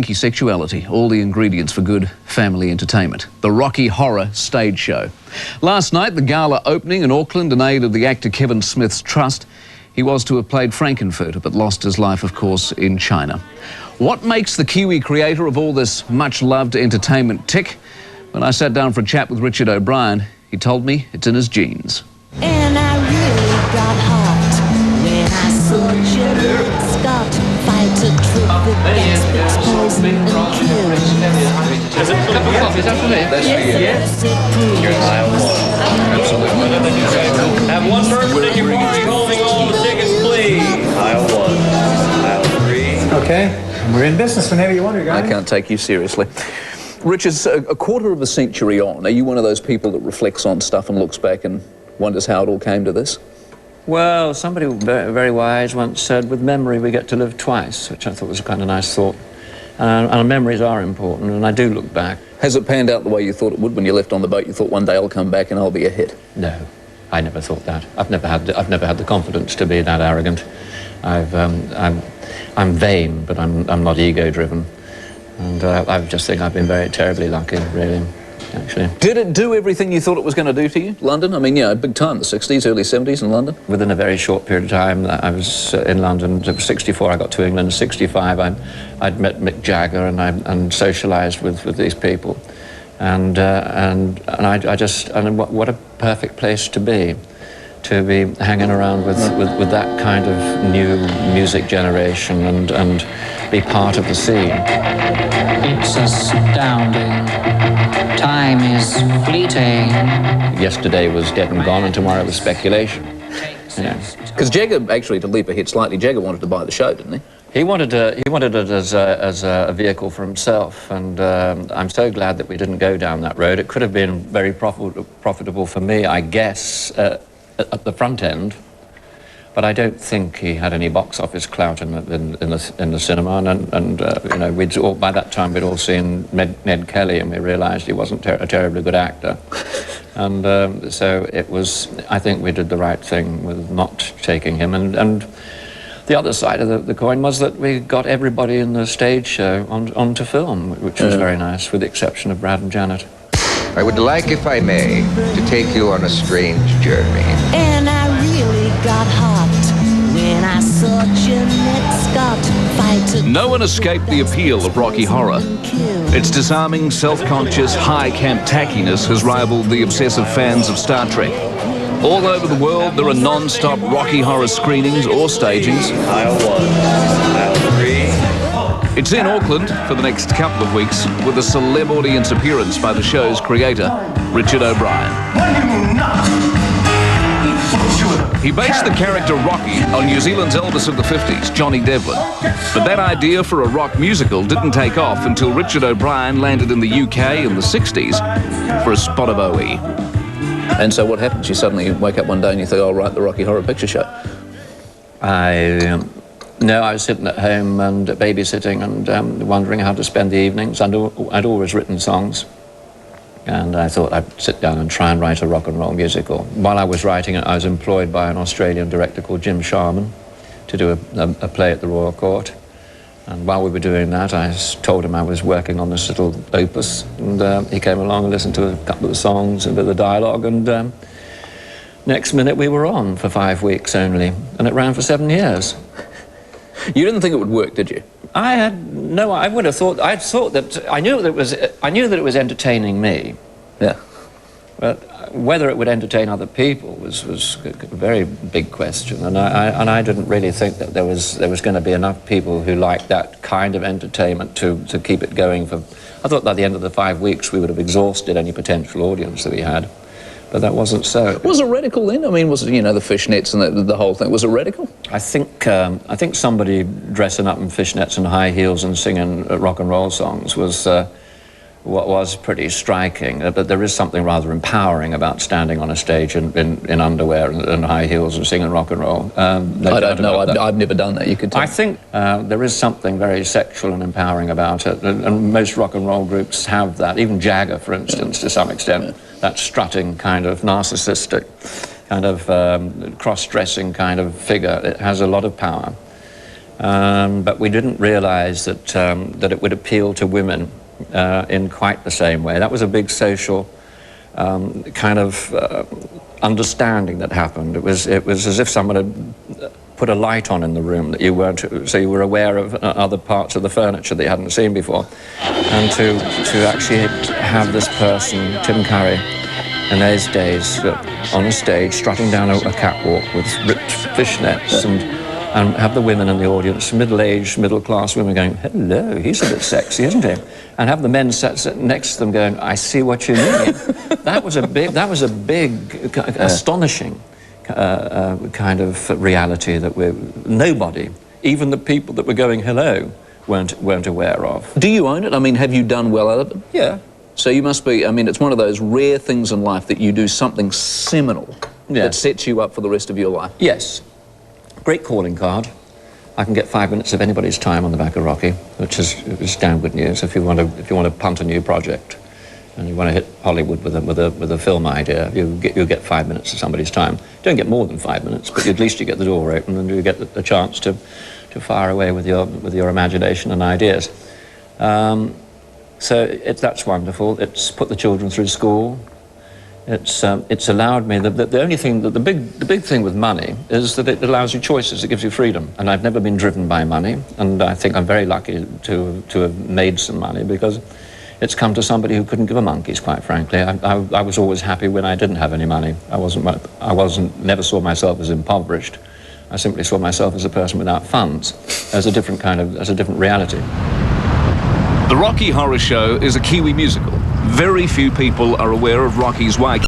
Kinky sexuality, all the ingredients for good family entertainment. The Rocky Horror stage show. Last night, the gala opening in Auckland in aid of the actor Kevin Smith's trust. He was to have played Frankenfurter, but lost his life, of course, in China. What makes the Kiwi creator of all this much-loved entertainment tick? When I sat down for a chat with Richard O'Brien, he told me it's in his genes. And I really got hot when I saw Jim Scott fight a trick that gets exposed and killed. Is it a cup of coffee? Is that for me? That's for you. Yes, it proves. You're aisle one. Absolutely. Have one person in your party holding all the tickets, please. Aisle one. Aisle three. Okay, we're in business whenever you want to, guys. I can't take you seriously. Richard, a quarter of a century on, are you one of those people that reflects on stuff and looks back and wonders how it all came to this? Well, somebody very, very wise once said, with memory we get to live twice, which I thought was a kind of nice thought. And memories are important, and I do look back. Has it panned out the way you thought it would when you left on the boat? You thought one day I'll come back and I'll be a hit? No, I never thought that. I've never had the confidence to be that arrogant. I'm vain, but I'm not ego-driven. And I just think I've been very terribly lucky, really, actually. Did it do everything you thought it was going to do to you, London? I mean, yeah, big time, the 60s, early 70s in London. Within a very short period of time, I was in London. 64, I got to England. 65, I'd met Mick Jagger and socialised with these people. And what a perfect place to be hanging around with that kind of new music generation and be part of the scene. It's astounding. Time is fleeting. Yesterday was dead and gone, and tomorrow was speculation. Because Jagger, actually, to leap ahead slightly, Jagger wanted to buy the show, didn't he? He wanted it as a vehicle for himself, and I'm so glad that we didn't go down that road. It could have been very profitable for me, I guess, at the front end, but I don't think he had any box office clout in the cinema, and you know, by that time we'd all seen Ned Kelly, and we realised he wasn't a terribly good actor, and so it was. I think we did the right thing with not taking him, and the other side of the coin was that we got everybody in the stage show onto film, which was very nice, with the exception of Brad and Janet. I would like, if I may, to take you on a strange journey. And I really got hot when I saw Jeanette Scott fight a No one escaped the appeal of Rocky Horror. Its disarming, self-conscious, high-camp tackiness has rivaled the obsessive fans of Star Trek. All over the world, there are non-stop Rocky Horror screenings or stagings. Aisle one. Aisle three. It's in Auckland for the next couple of weeks with a celeb audience appearance by the show's creator, Richard O'Brien. He based the character Rocky on New Zealand's Elvis of the 50s, Johnny Devlin. But that idea for a rock musical didn't take off until Richard O'Brien landed in the UK in the 60s for a spot of OE. And so what happens? You suddenly wake up one day and you think, I'll write the Rocky Horror Picture Show. No, I was sitting at home and babysitting and wondering how to spend the evenings. I'd always written songs, and I thought I'd sit down and try and write a rock and roll musical. While I was writing it, I was employed by an Australian director called Jim Sharman to do a play at the Royal Court. And while we were doing that, I told him I was working on this little opus, and he came along and listened to a couple of the songs and a bit of the dialogue, and next minute we were on for 5 weeks only, and it ran for 7 years. You didn't think it would work, did you? I would have thought. I knew that it was entertaining me. Yeah. But whether it would entertain other people was a very big question, and I didn't really think that there was going to be enough people who liked that kind of entertainment to keep it going for. I thought by the end of the 5 weeks we would have exhausted any potential audience that we had. But that wasn't so. Was it radical then? I mean, was it, you know, the fishnets and the whole thing? Was it radical? I think somebody dressing up in fishnets and high heels and singing rock and roll songs was what was pretty striking. But there is something rather empowering about standing on a stage in underwear and high heels and singing rock and roll. I don't know. I've never done that. You could tell. I think there is something very sexual and empowering about it, and most rock and roll groups have that. Even Jagger, for instance, to some extent. Yeah. That strutting kind of narcissistic, kind of cross-dressing kind of figure. It has a lot of power. But we didn't realise that, that it would appeal to women in quite the same way. That was a big social kind of understanding that happened. It was as if someone had put a light on in the room that you weren't, so you were aware of other parts of the furniture that you hadn't seen before. And to actually have this person, Tim Curry, in those days, on a stage, strutting down a catwalk with ripped fishnets, and have the women in the audience, middle-aged, middle-class women going, hello, he's a bit sexy, isn't he? And have the men sat next to them going, I see what you mean. That was a big, astonishing kind of reality that nobody, even the people that were going hello, weren't aware of. Do you own it? I mean, have you done well out of it? Yeah. So you must be, I mean, it's one of those rare things in life that you do something seminal that sets you up for the rest of your life. Yes. Great calling card. I can get 5 minutes of anybody's time on the back of Rocky, which is damn good news if you want to punt a new project and you want to hit Hollywood with a film idea. You get 5 minutes of somebody's time. Don't get more than 5 minutes, but at least you get the door open and you get the chance to fire away with your imagination and ideas. So that's wonderful. It's put the children through school. It's allowed me, the only thing, the big thing with money is that it allows you choices, it gives you freedom. And I've never been driven by money, and I think I'm very lucky to have made some money because it's come to somebody who couldn't give a monkeys, quite frankly. I was always happy when I didn't have any money. Never saw myself as impoverished. I simply saw myself as a person without funds, as a different reality. The Rocky Horror Show is a Kiwi musical. Very few people are aware of Rocky's way.